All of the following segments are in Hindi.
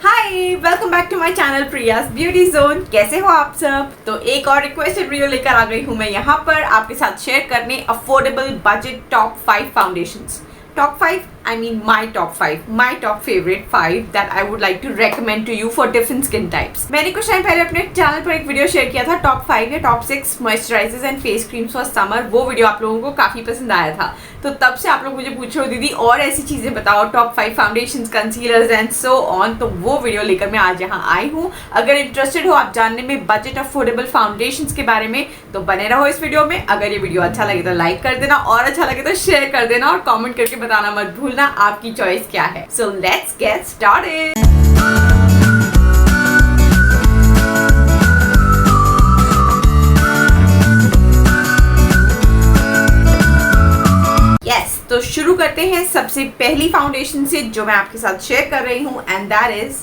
Hi, welcome back to my channel Priya's beauty zone. कैसे हो आप सब? तो एक और रिक्वेस्टेड वीडियो लेकर आ गई हूँ मैं यहाँ पर आपके साथ शेयर करने affordable budget top 5 foundations. Top 5 I mean my top 5, my top favorite 5 that I would like to recommend to you for different skin types. मैंने कुछ टाइम पहले अपने चैनल पर एक वीडियो शेयर किया था टॉप 5 या top 6 moisturisers and face creams for summer. वो वीडियो आप लोगों को काफी पसंद आया था, तो तब से आप लोग मुझे पूछ रहे हो दीदी और ऐसी चीजें बताओ, top 5 foundations, concealers and so on. तो वो वीडियो लेकर मैं आज यहाँ आई हूँ। अगर इंटरेस्टेड हो आप जानने में बजट अफोर्डेबल फाउंडेशंस के बारे में तो बने रहो इस वीडियो में। अगर ये वीडियो अच्छा लगे तो लाइक कर देना और अच्छा लगे तो शेयर कर देना और कमेंट करके बताना मत भूलना आपकी चॉइस क्या है। So let's get started. तो शुरू करते हैं सबसे पहली फाउंडेशन से जो मैं आपके साथ शेयर कर रही हूँ, and that is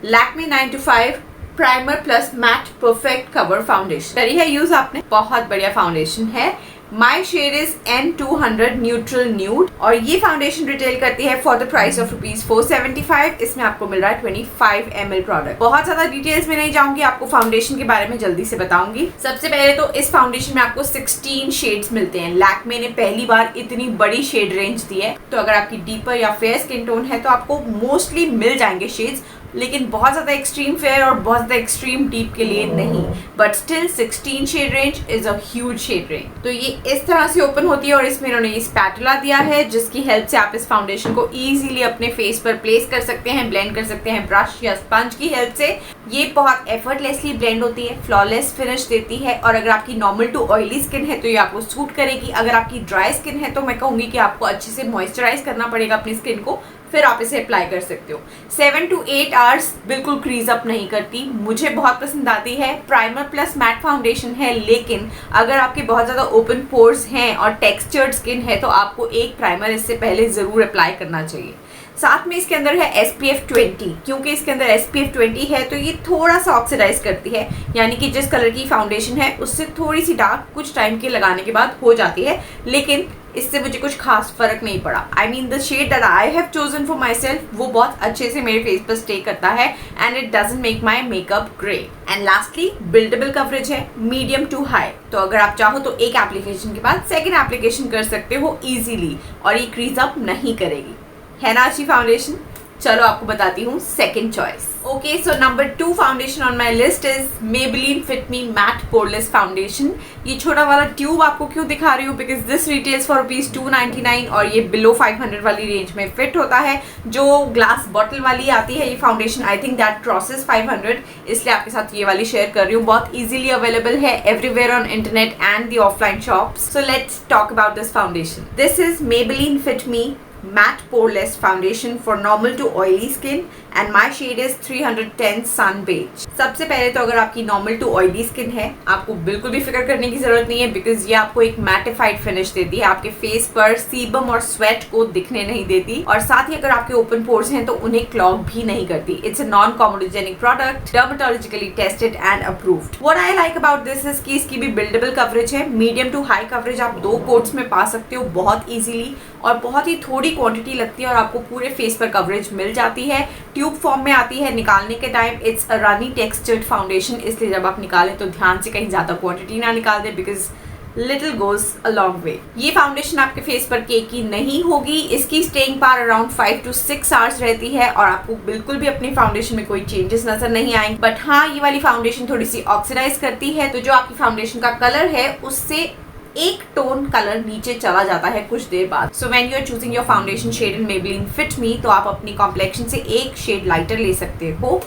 Lakme 9 to 5 primer plus matte perfect cover foundation. करी है यूज आपने? बहुत बढ़िया फाउंडेशन है। My shade is N200 neutral nude और ये फाउंडेशन रिटेल करती है फॉर द प्राइस ऑफ ₹475। इसमें आपको मिल रहा है 25 ml प्रोडक्ट। बहुत ज्यादा डिटेल्स में नहीं जाऊंगी, आपको फाउंडेशन के बारे में जल्दी से बताऊंगी। सबसे पहले तो इस फाउंडेशन में आपको 16 शेड्स मिलते हैं। लैक्मे ने पहली बार इतनी बड़ी शेड रेंज दी है, तो अगर आपकी डीपर या फेयर स्किन टोन है तो आपको मोस्टली मिल जाएंगे शेड्स, लेकिन बहुत ज्यादा एक्सट्रीम फेयर और बहुत ज्यादा एक्सट्रीम डीप के लिए नहीं। But still 16 shade range is a huge shade range. तो ये इस तरह से ओपन होती है और इसमें इन्होंने ये स्पैटुला दिया है जिसकी हेल्प से आप इस फाउंडेशन को इजीली अपने फेस पर प्लेस कर सकते हैं, ब्लेंड कर सकते हैं ब्रश या स्पंज की हेल्प से। ये बहुत एफर्टलेसली ब्लेंड होती है, फ्लॉलेस फिनिश देती है और अगर आपकी नॉर्मल टू ऑयली स्किन है तो ये आपको सूट करेगी। अगर आपकी ड्राई स्किन है तो मैं कहूंगी कि आपको अच्छे से मॉइस्चराइज करना पड़ेगा अपनी स्किन को, फिर आप इसे अप्लाई कर सकते हो। 7 to 8 आवर्स बिल्कुल क्रीज अप नहीं करती, मुझे बहुत पसंद आती है। प्राइमर प्लस मैट फाउंडेशन है, लेकिन अगर आपके बहुत ज़्यादा ओपन पोर्स हैं और टेक्सचर्ड स्किन है तो आपको एक प्राइमर इससे पहले ज़रूर अप्लाई करना चाहिए। साथ में इसके अंदर है SPF 20। क्योंकि इसके अंदर SPF 20 है तो ये थोड़ा सा ऑक्सीडाइज करती है, यानी कि जिस कलर की फाउंडेशन है उससे थोड़ी सी डार्क कुछ टाइम के लगाने के बाद हो जाती है, लेकिन इससे मुझे कुछ खास फर्क नहीं पड़ा। I mean the shade that I have chosen for myself वो बहुत अच्छे से मेरे फेस पर स्टे करता है and it doesn't make my makeup grey. And lastly buildable coverage है मीडियम टू हाई, तो अगर आप चाहो तो एक एप्लीकेशन के बाद सेकेंड एप्लीकेशन कर सकते हो इजीली और ये क्रीज अप नहीं करेगी। है ना अच्छी फाउंडेशन? चलो आपको बताती हूँ second choice. Okay, so number 2 foundation on my list is Maybelline Fit Me matte poreless foundation. ये छोटा वाला ट्यूब आपको क्यों दिखा रही हूँ? बिकॉज दिस रिटेल्स फॉर ₹299 और ये बिलो 500 वाली रेंज में फिट होता है। जो ग्लास बॉटल वाली आती है ये foundation, I think that crosses 500, इसलिए आपके साथ ये वाली शेयर कर रही हूँ। बहुत ईजिली अवेलेबल है everywhere on internet and the offline shops. So let's talk about this foundation. This is Maybelline Fit Me matte poreless foundation for normal to oily skin and my shade is 310 sun beige। सबसे पहले तो अगर आपकी नॉर्मल टू ऑयली स्किन है आपको बिल्कुल भी फिक्र करने की जरूरत नहीं है, बिकॉज ये आपको एक मैटिफाइड फिनिश देती है, आपके फेस पर सीबम और स्वेट को दिखने नहीं देती और साथ ही अगर आपके ओपन पोर्स हैं तो उन्हें क्लॉग भी नहीं करती। It's a non comedogenic product, dermatologically tested and approved. What I like about this is कि इसकी भी बिल्डेबल कवरेज है। मीडियम टू हाई कवरेज आप 2 कोट्स में पा सकते हो बहुत ईजिली और बहुत ही थोड़ी क्वांटिटी लगती है और आपको पूरे फेस पर कवरेज मिल जाती है। ट्यूब फॉर्म में आती है निकालने के time. It's a runny textured foundation, इसलिए जब आप निकालें तो ध्यान से कहीं ज्यादा क्वांटिटी ना निकाल दे, because little goes a long way. ये फाउंडेशन आपके फेस पर केकी नहीं होगी। इसकी staying power around 5 to 6 hours रहती है और आपको बिल्कुल भी अपनी फाउंडेशन में कोई चेंजेस नजर नहीं आएंगे। बट हाँ, ये वाली फाउंडेशन थोड़ी सी ऑक्सीडाइज करती है, तो जो आपकी फाउंडेशन का कलर है उससे एक टोन कलर नीचे चला जाता है कुछ देर बाद। So when you are choosing your foundation shade in Maybelline Fit Me तो आप अपनी कॉम्प्लेक्शन से एक शेड लाइटर ले सकते हो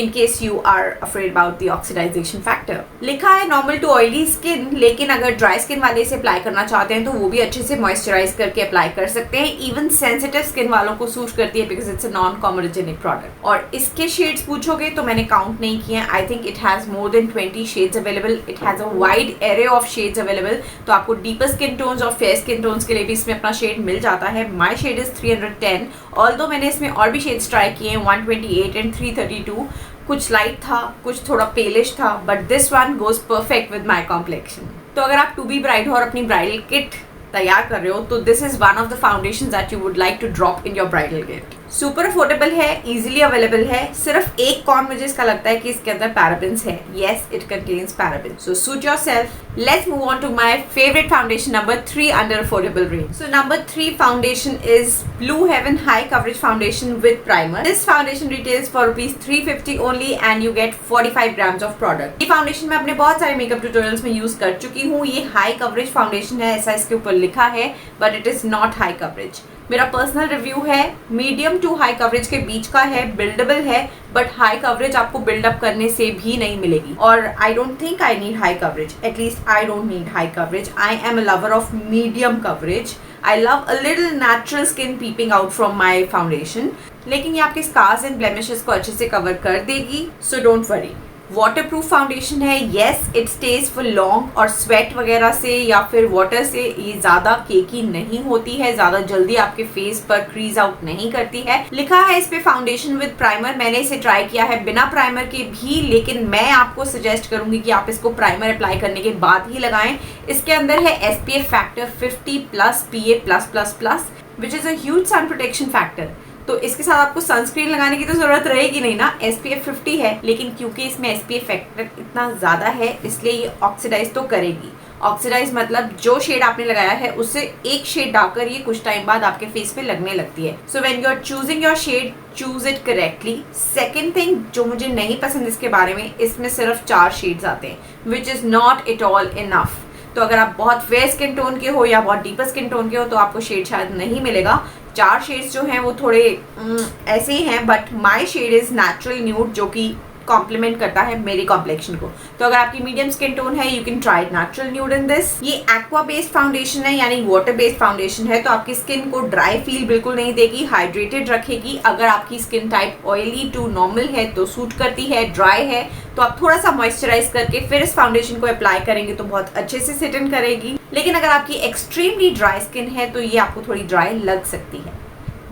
in case you are afraid about the oxidization factor। लिखा है नॉर्मल टू ऑयली स्किन, लेकिन अगर ड्राई स्किन वाले इसे अप्लाई करना चाहते हैं तो वो भी अच्छे से मॉइस्चराइज करके अप्लाई कर सकते हैं। इवन सेंसिटिव स्किन वालों को सूट करती है because it's a non comedogenic product. और इसके शेड्स पूछोगे तो मैंने काउंट नहीं किए। I think it has more than 20 shades available. It has a wide array of shades available, तो आपको डीपर स्किन टोन्स और फेयर स्किन टोन्स के लिए भी इसमें अपना शेड मिल जाता है। माई शेड इज 310, ऑल्दो मैंने इसमें और भी शेड्स ट्राई किए हैं 128 एंड 332। कुछ लाइट था, कुछ थोड़ा पेलिश था, but this one goes perfect with my complexion. तो अगर आप टू बी ब्राइड हो और अपनी ब्राइडल किट तैयार कर रहे हो तो this is one of the foundation that you would like to drop in your bridal kit. Super affordable है, इजीली अवेलेबल है। सिर्फ एक कॉन मुझे इसका लगता है कि इसके अंदर पैराबेन्स है। Yes, it contains parabens, so suit yourself. Let's move on to my favourite foundation number 3 under affordable range. So number 3 foundation is blue heaven high coverage foundation with primer. This foundation retails for ₹350 only and you get 45 grams of product. ये फाउंडेशन मैं अपने बहुत सारे मेकअप ट्यूटोरियल्स में यूज कर चुकी हूँ। ये हाई कवरेज फाउंडेशन है, ऐसा इसके ऊपर लिखा है, but it is not high coverage. मेरा पर्सनल रिव्यू है मीडियम टू हाई कवरेज के बीच का है, बिल्डेबल है, बट हाई कवरेज आपको बिल्डअप करने से भी नहीं मिलेगी। और I don't think I need high coverage, at least I don't need high coverage. I am a lover of medium coverage. I love a little natural skin peeping out from my foundation, लेकिन ये आपके स्कार्स एंड ब्लेमिशेस को अच्छे से कवर कर देगी, so don't worry. Waterproof foundation है, yes it stays for long, और स्वेट वगैरह से या फिर वाटर से ये ज्यादा केकी नहीं होती है, ज्यादा जल्दी आपके फेस पर क्रीज आउट नहीं करती है। लिखा है इस पे फाउंडेशन विद प्राइमर। मैंने इसे ट्राई किया है बिना प्राइमर के भी, लेकिन मैं आपको सजेस्ट करूंगी कि आप इसको प्राइमर अप्लाई करने के बाद ही लगाएं। इसके अंदर है SPF factor 50+ PA+++, which is a huge sun protection factor. तो इसके साथ आपको सनस्क्रीन लगाने की तो जरूरत रहेगी नहीं ना, SPF 50 है, लेकिन क्योंकि इसमें SPF फैक्टर इतना ज्यादा है इसलिए ये ऑक्सीडाइज तो करेगी। ऑक्सीडाइज मतलब जो शेड आपने लगाया है उससे एक शेड डालकर ये कुछ टाइम बाद आपके फेस पे लगने लगती है। So when you are choosing your shade, choose it correctly. Second thing जो मुझे नहीं पसंद इसके बारे में, इसमें सिर्फ 4 शेड्स आते हैं, which is not at all enough. तो अगर आप बहुत फेयर स्किन टोन के हो या बहुत डीपर स्किन टोन के हो तो आपको शेड शायद नहीं मिलेगा। 4 शेड्स जो हैं वो थोड़े ऐसे ही हैं, but my shade is natural nude, जो कि कॉम्प्लीमेंट करता है मेरी कॉम्प्लेक्शन को। तो अगर आपकी मीडियम स्किन टोन है, you can try natural nude in this. ये एक्वा बेस्ड फाउंडेशन है, यानी वाटर बेस्ड फाउंडेशन है, तो आपकी स्किन को ड्राई फील बिल्कुल नहीं देगी, हाइड्रेटेड रखेगी। अगर आपकी skin type oily to normal है तो सूट करती है, ड्राई है तो आप थोड़ा सा मॉइस्चराइज करके फिर इस फाउंडेशन को अप्लाई करेंगे तो बहुत अच्छे से सिट इन करेगी। लेकिन अगर आपकी एक्सट्रीमली ड्राई स्किन है तो ये आपको थोड़ी ड्राई लग सकती है,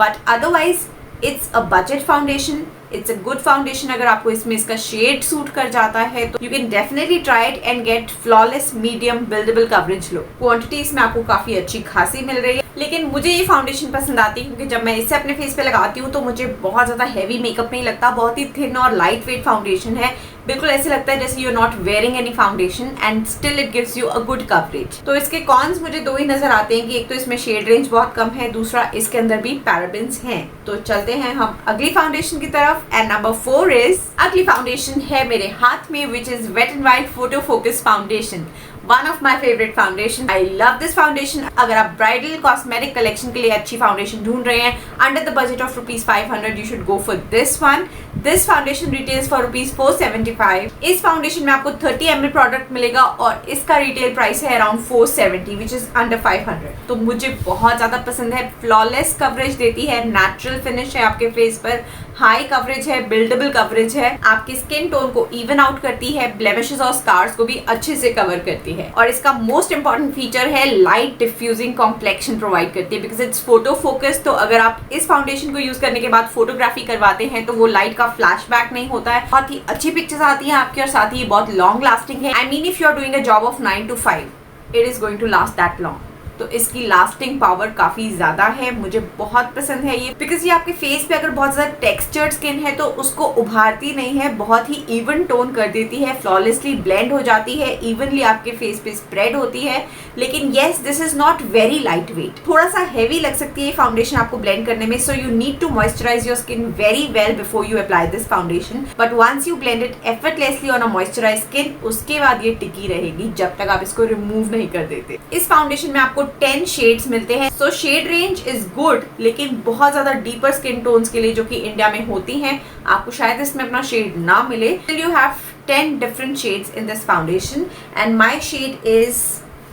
but otherwise it's a budget foundation, it's a good foundation. अगर आपको इसमें इसका शेड सूट कर जाता है तो you can definitely try it and get flawless medium buildable coverage look. Quantity इसमें आपको काफी अच्छी खासी मिल रही है, लेकिन मुझे ये फाउंडेशन पसंद आती है क्योंकि जब मैं इसे अपने फेस पे लगाती हूँ तो मुझे बहुत ज्यादा हैवी मेकअप नहीं लगता। बहुत ही थिन और लाइट वेट फाउंडेशन है, बिल्कुल ऐसे लगता है जैसे you are not wearing any foundation and still it gives you a good coverage. तो इसके कॉन्स मुझे 2 ही नजर आते हैं कि एक तो इसमें शेड रेंज बहुत कम है, दूसरा इसके अंदर भी पैराबेन्स हैं। तो चलते हैं हम अगली फाउंडेशन की तरफ। एंड नंबर 4 इज, अगली फाउंडेशन है मेरे हाथ में, which is wet and wild photo focus foundation. One of my favourite foundation, I love this foundation. अगर आप ब्राइडल कॉस्मेटिक कलेक्शन के लिए अच्छी फाउंडेशन ढूंढ रहे हैं under the budget of ₹500, you should go for this one. This foundation retails for ₹475। इस फाउंडेशन में आपको 30 ml प्रोडक्ट मिलेगा और इसका रिटेल प्राइस है अराउंड 470, विच इज अंडर 500। तो मुझे बहुत ज्यादा पसंद है, फ्लॉलेस कवरेज देती है, नेचुरल फिनिश है आपके फेस पर, हाई कवरेज है, बिल्डेबल कवरेज है, आपकी स्किन टोन को इवन आउट करती है, ब्लेमिशेस और स्कार्स को भी अच्छे से कवर करती है। और इसका मोस्ट इंपॉर्टेंट फीचर है लाइट डिफ्यूजिंग कॉम्प्लेक्शन प्रोवाइड करती है, बिकॉज इट्स फोटो फोकस। तो अगर आप इस फाउंडेशन को यूज करने के बाद फोटोग्राफी करवाते हैं तो वो लाइट का फ्लैशबैक नहीं होता है, बहुत ही अच्छी पिक्चर्स आती हैं आपकी, और साथ ही बहुत लॉन्ग लास्टिंग है। I mean if you are doing a job of 9 to 5, it is going to last that long. तो इसकी लास्टिंग पावर काफी ज्यादा है, मुझे बहुत पसंद है ये, बिकॉज ये आपके फेस पे अगर बहुत ज्यादा टेक्सचर्ड स्किन है तो उसको उभारती नहीं है, बहुत ही इवन टोन कर देती है, फ्लॉलेसली ब्लेंड हो जाती है, इवनली आपके फेस पे स्प्रेड होती है। लेकिन yes, this is not very light weight, थोड़ा सा हैवी लग सकती है फाउंडेशन आपको ब्लेंड करने में, so you need to moisturise your skin very well before you apply this foundation. But once you blend it effortlessly on a moisturise skin, उसके बाद ये टिकी रहेगी जब तक आप इसको रिमूव नहीं कर देते। इस फाउंडेशन में आपको 10 शेड्स मिलते हैं, सो शेड रेंज इज गुड, लेकिन बहुत ज्यादा डीपर स्किन टोन्स के लिए जो कि इंडिया में होती हैं, आपको शायद इसमें अपना शेड ना मिले। You have 10 different shades in this foundation and my shade is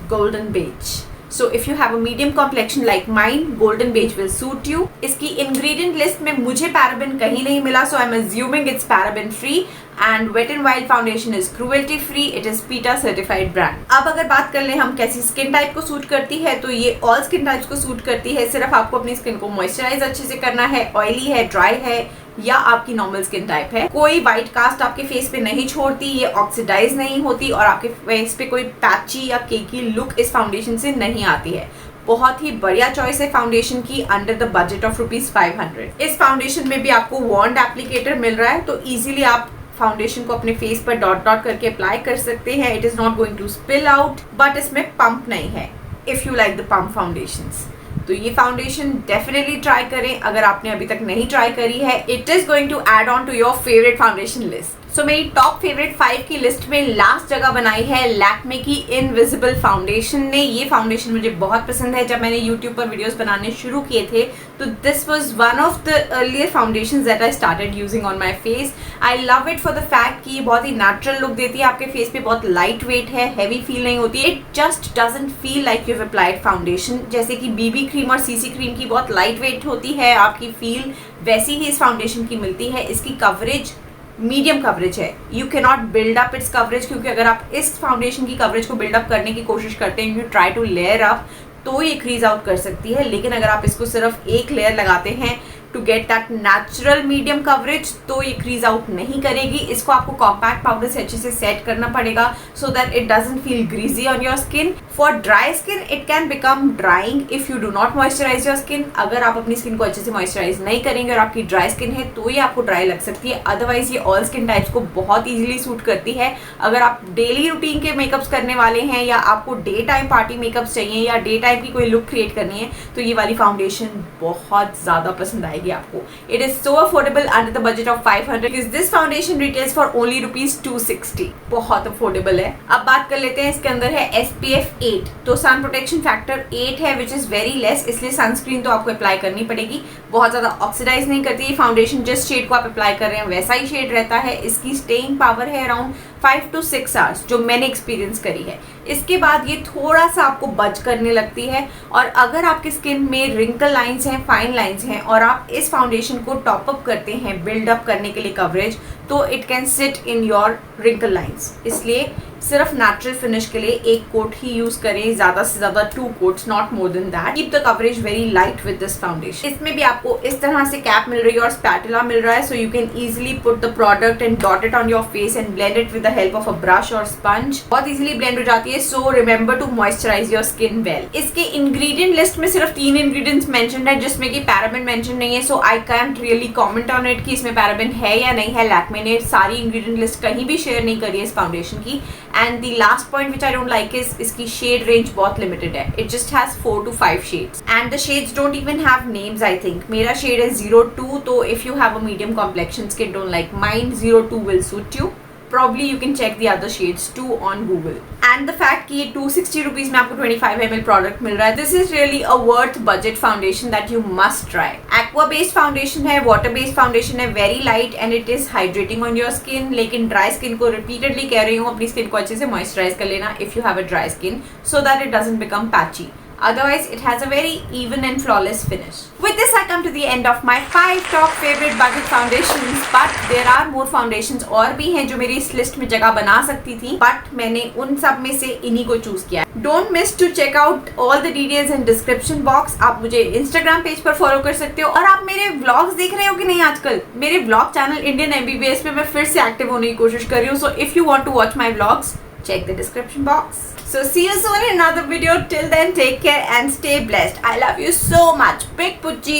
golden beige. So if you have a medium complexion like mine, golden beige will suit you. इसकी ingredient list में मुझे paraben कहीं नहीं मिला, so I'm assuming it's paraben free. And Wet n Wild foundation is cruelty free. It is PETA certified brand. अब अगर बात कर ले हम कैसी स्किन टाइप को सूट करती है, तो ये ऑल स्किन टाइप्स को सूट करती है। सिर्फ आपको अपनी स्किन को मॉइस्चराइज अच्छे से करना है, ऑयली है, ड्राई है या आपकी नॉर्मल स्किन टाइप है, कोई व्हाइट कास्ट आपके फेस पे नहीं छोड़ती, ये ऑक्सीडाइज नहीं होती और आपके फेस पे कोई पैची या केकी लुक इस फाउंडेशन से नहीं आती है। बहुत ही बढ़िया चॉइस है फाउंडेशन की अंडर द बजट ऑफ ₹500। इस फाउंडेशन में भी आपको वॉन्ड एप्लीकेटर मिल रहा है, तो इजीली आप फाउंडेशन को अपने फेस पर डॉट डॉट करके अप्लाई कर सकते हैं। It is not going to spill out, but इसमें पंप नहीं है if you like the pump foundations. तो ये फाउंडेशन डेफिनेटली ट्राई करें अगर आपने अभी तक नहीं ट्राई करी है। It is going to add on to your favourite foundation list. सो मेरी टॉप फेवरेट 5 की लिस्ट में लास्ट जगह बनाई है लैक्मे की इनविजिबल फाउंडेशन ने। ये फाउंडेशन मुझे बहुत पसंद है। जब मैंने यूट्यूब पर वीडियोस बनाने शुरू किए थे तो this was one of the earlier foundations that I started using on my face. I love it for the fact कि ये बहुत ही नेचुरल लुक देती है आपके फेस पे, बहुत लाइट वेट है, हैवी फील नहीं होती है। It just doesn't feel like you have applied foundation. जैसे कि बीबी क्रीम और सीसी क्रीम की बहुत लाइट वेट होती है आपकी फील, वैसी ही इस फाउंडेशन की मिलती है। इसकी कवरेज मीडियम कवरेज है। You can not build up it's coverage, क्योंकि अगर आप इस फाउंडेशन की कवरेज को बिल्डअप करने की कोशिश करते हैं, you try to layer up, तो ये क्रीज आउट कर सकती है। लेकिन अगर आप इसको सिर्फ एक लेयर लगाते हैं to get that natural medium coverage, तो ये क्रीज आउट नहीं करेगी। इसको आपको कॉम्पैक्ट पाउडर से अच्छे से सेट करना पड़ेगा so that it doesn't feel greasy on your skin. For dry skin it can become drying if you do not moisturise your skin. अगर आप अपनी स्किन को अच्छे से मॉइस्चराइज नहीं करेंगे और आपकी ड्राई स्किन है तो ये आपको ड्राई लग सकती है। अदरवाइज ये ऑल स्किन टाइप्स को बहुत ईजिली सूट करती है। अगर आप डेली रूटीन के मेकअप्स करने वाले हैं या आपको डे टाइम पार्टी मेकअप्स चाहिए या डे टाइम की कोई लुक क्रिएट करनी है, तो ये वाली फाउंडेशन बहुत ज्यादा पसंद आएगी आपको। It is so affordable under the budget of 500 because this foundation retails for only ₹260। बहुत affordable है। अब बात कर लेते हैं, इसके अंदर है SPF 8, तो सन प्रोटेक्शन फैक्टर 8 है विच इज वेरी लेस, इसलिए सनस्क्रीन तो आपको अप्लाई करनी पड़ेगी। बहुत ज्यादा ऑक्सीडाइज नहीं करती ये फाउंडेशन, जिस शेड को आप अप्लाई कर रहे हैं वैसा ही शेड रहता है। इसकी स्टेइंग पावर है अराउंड 5 to 6 आवर्स, जो मैंने एक्सपीरियंस करी है। इसके बाद ये थोड़ा सा आपको बज करने लगती है, और अगर आपकी स्किन में रिंकल लाइंस हैं, फाइन लाइंस हैं, और आप इस फाउंडेशन को टॉप अप करते हैं बिल्डअप करने के लिए कवरेज, तो it can sit in your wrinkle lines. इसलिए सिर्फ नेचुरल फिनिश के लिए एक कोट ही यूज करें, ज्यादा से ज्यादा 2 quotes, not more than that. Keep the coverage very light with this foundation. इसमें भी आपको इस तरह से कैप मिल रही है और स्पैटुला मिल रहा है, so you can easily put the product and dot it on your face and blend it with the help of a brush और स्पंज। बहुत इजिली ब्लेंड हो जाती है, so remember to moisturise your skin well. इसके इंग्रेडिएंट लिस्ट में सिर्फ 3 इंग्रेडिएंट्स मेंशन्ड है, जिसमें कि पैराबेन मेंशन नहीं है, so I can't really comment on it कि इसमें पैराबेन है या नहीं है। लैक्मे ने सारी इंग्रेडिएंट लिस्ट कहीं भी शेयर नहीं करी है इस फाउंडेशन की। And the last point which I don't like is इसकी shade range बहुत limited है। It just has 4 to 5 shades and the shades don't even have names I think। मेरा shade है 02, तो if you have a medium complexion skin don't like mine, 02 will suit you। Probably you can check the other shades too on Google। And the fact कि ये 260 rupees में आपको 25 ml प्रोडक्ट मिल रहा है, this is really a worth budget foundation that you must try। Aqua based foundation है, water based foundation है, very light and it is hydrating on your skin। लेकिन dry skin को repeatedly कह रही हूँ अपनी skin को अच्छे से moisturize कर लेना if you have a dry skin so that it doesn't become patchy। Otherwise, it has a very even and flawless finish। With this, I come to the end of my 5 top favorite budget foundations। But there are more foundations और भी हैं जो मेरी इस लिस्ट में जगह बना सकती थी, but मैंने उन सब में से इन्हीं को चूज किया। Don't miss to check out all the details in description box। आप मुझे Instagram पेज पर फॉलो कर सकते हो, और आप मेरे व्लॉग्स देख रहे हो कि नहीं आजकल? मेरे व्लॉग चैनल इंडियन MBBS में मैं फिर से एक्टिव होने की कोशिश कर रही हूँ। So if you want to watch my vlogs, check the description box। So see you soon in another video. Till then, take care and stay blessed। I love you so much। Big Pucci।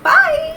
Bye।